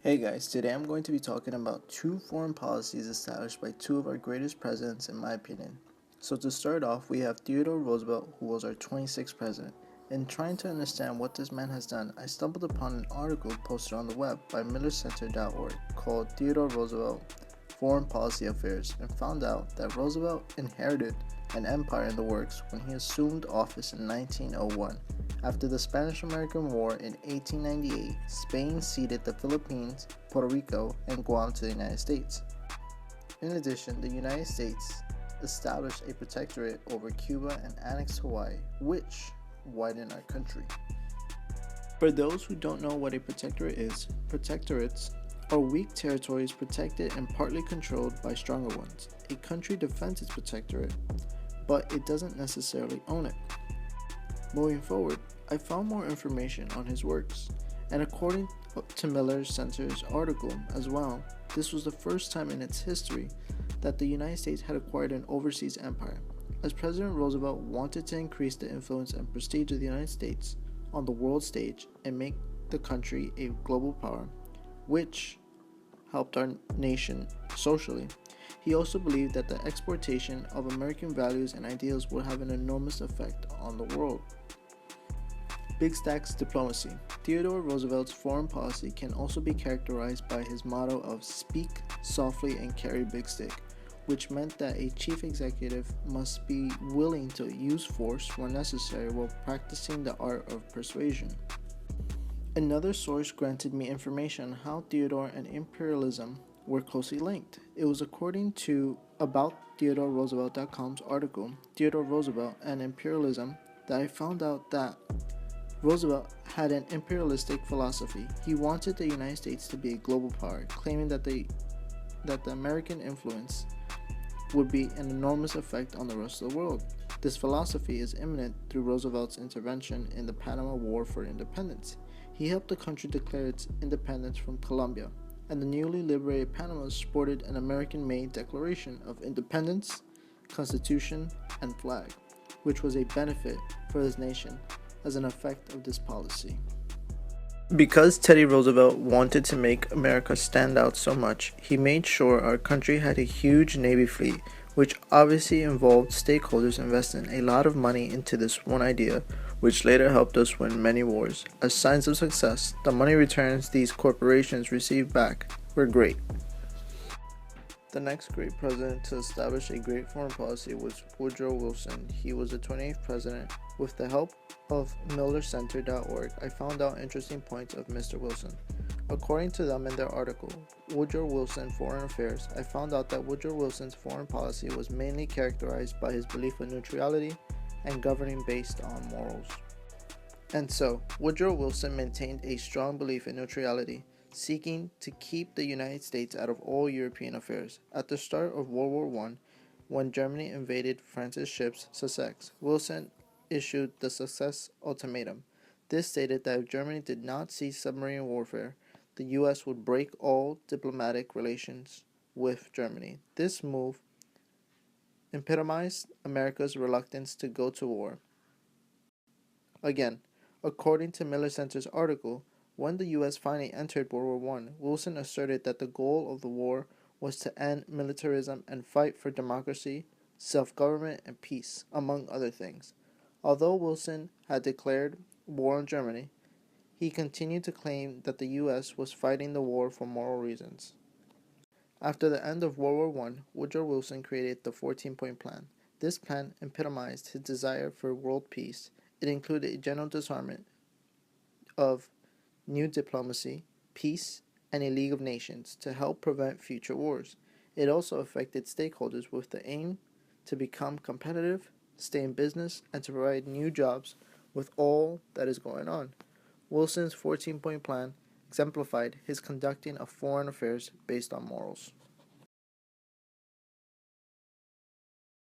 Hey guys, today I'm going to be talking about two foreign policies established by two of our greatest presidents in my opinion. So to start off, we have Theodore Roosevelt, who was our 26th president. In trying to understand what this man has done, I stumbled upon an article posted on the web by millercenter.org called Theodore Roosevelt Foreign Policy Affairs and found out that Roosevelt inherited an empire in the works when he assumed office in 1901. After the Spanish-American War in 1898, Spain ceded the Philippines, Puerto Rico, and Guam to the United States. In addition, the United States established a protectorate over Cuba and annexed Hawaii, which widened our country. For those who don't know what a protectorate is, protectorates are weak territories protected and partly controlled by stronger ones. A country defends its protectorate, but it doesn't necessarily own it. Moving forward, I found more information on his works, and according to Miller Center's article as well, this was the first time in its history that the United States had acquired an overseas empire, as President Roosevelt wanted to increase the influence and prestige of the United States on the world stage and make the country a global power, which helped our nation socially. He also believed that the exportation of American values and ideals would have an enormous effect on the world. Big Stacks Diplomacy. Theodore Roosevelt's foreign policy can also be characterized by his motto of speak softly and carry big stick, which meant that a chief executive must be willing to use force when necessary while practicing the art of persuasion. Another source granted me information on how Theodore and imperialism were closely linked. It was according to AboutTheodoreRoosevelt.com's article, Theodore Roosevelt and Imperialism, that I found out that Roosevelt had an imperialistic philosophy. He wanted the United States to be a global power, claiming that the American influence would be an enormous effect on the rest of the world. This philosophy is imminent through Roosevelt's intervention in the Panama War for Independence. He helped the country declare its independence from Colombia, and the newly liberated Panama sported an American-made Declaration of Independence, Constitution, and flag, which was a benefit for his nation as an effect of this policy. Because Teddy Roosevelt wanted to make America stand out so much, he made sure our country had a huge Navy fleet, which obviously involved stakeholders investing a lot of money into this one idea, which later helped us win many wars. As signs of success, the money returns these corporations received back were great. The next great president to establish a great foreign policy was Woodrow Wilson. He was the 28th president. With the help of millercenter.org, I found out interesting points of Mr. Wilson. According to them in their article, Woodrow Wilson Foreign Affairs, I found out that Woodrow Wilson's foreign policy was mainly characterized by his belief in neutrality and governing based on morals. And so, Woodrow Wilson maintained a strong belief in neutrality, seeking to keep the United States out of all European affairs. At the start of World War I, when Germany invaded France's ships Sussex, Wilson issued the Success Ultimatum. This stated that if Germany did not cease submarine warfare, the U.S. would break all diplomatic relations with Germany. This move epitomized America's reluctance to go to war. Again, according to Miller Center's article, when the U.S. finally entered World War I, Wilson asserted that the goal of the war was to end militarism and fight for democracy, self-government, and peace, among other things. Although Wilson had declared war on Germany, he continued to claim that the U.S. was fighting the war for moral reasons. After the end of World War I, Woodrow Wilson created the 14-point plan. This plan epitomized his desire for world peace. It included a general disarmament of new diplomacy, peace, and a League of Nations to help prevent future wars. It also affected stakeholders with the aim to become competitive, stay in business, and to provide new jobs with all that is going on. Wilson's 14-point plan exemplified his conducting of foreign affairs based on morals.